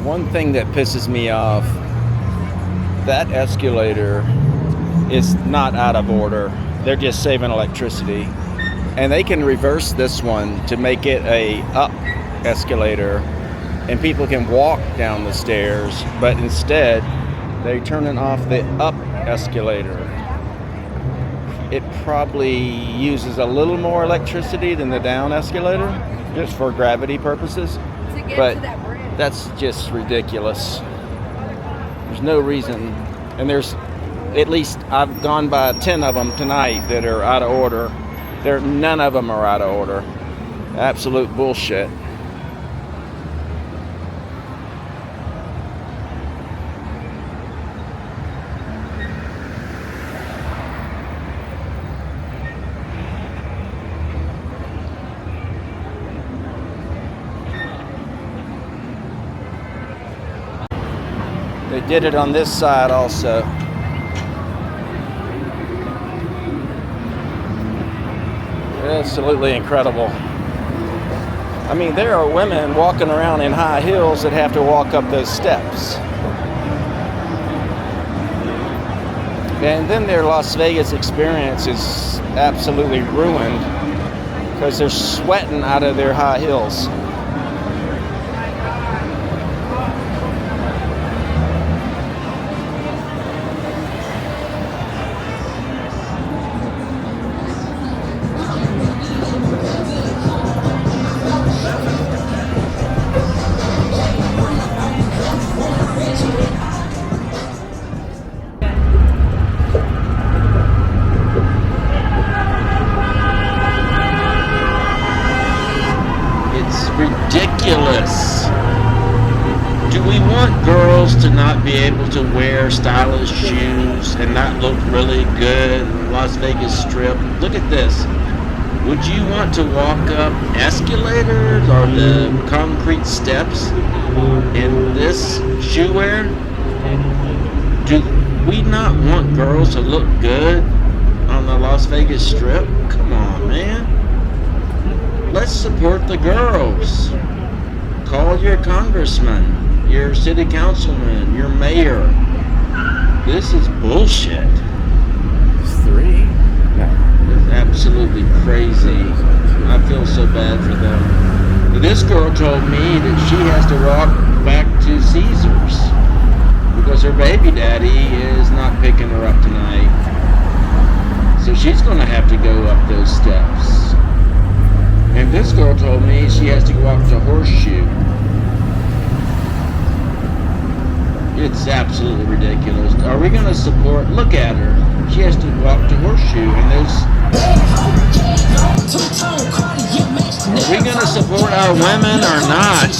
One thing that pisses me off, that escalator is not out of order. They're just saving electricity. And they can reverse this one to make it a up escalator and people can walk down the stairs, but instead they're turning off the up escalator. It probably uses a little more electricity than the down escalator, just for gravity purposes. But that's just ridiculous. There's no reason, and there's at least, I've gone by 10 of them tonight that are out of order. None of them are out of order. Absolute bullshit. They did it on this side also. Absolutely incredible. I mean, there are women walking around in high heels that have to walk up those steps. And then their Las Vegas experience is absolutely ruined because they're sweating out of their high heels. Ridiculous. Do we want girls to not be able to wear stylish shoes and not look really good in Las Vegas Strip? Look at this. Would you want to walk up escalators or the concrete steps in this shoe wear? Do we not want girls to look good on the Las Vegas Strip? Come on, man. Let's support the girls. Call your congressman, your city councilman, your mayor. This is bullshit. 3? No. It's absolutely crazy. I feel so bad for them. This girl told me that she has to walk back to Caesars because her baby daddy is not picking her up tonight. So she's going to have to go up those steps. And this girl told me she has to walk to Horseshoe. It's absolutely ridiculous. Are we going to support? Look at her. She has to walk to Horseshoe, and there's... Are we going to support our women or not?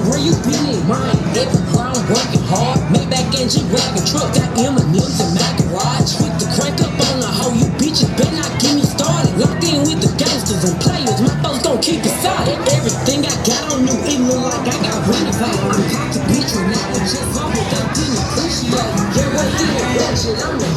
Where you been in mine? Every crown working hard. Maybach and G-Wagon truck got M&M's in my garage. With the crank up on the hoe, you bitches better not get me started. Locked in with the gangsters and players, my folks gon' keep it solid. Everything I got on new, it look like I got renovated. I'm hot to bitch right now, but just love it, they didn't appreciate it. Yeah, right there, watch it, I'm the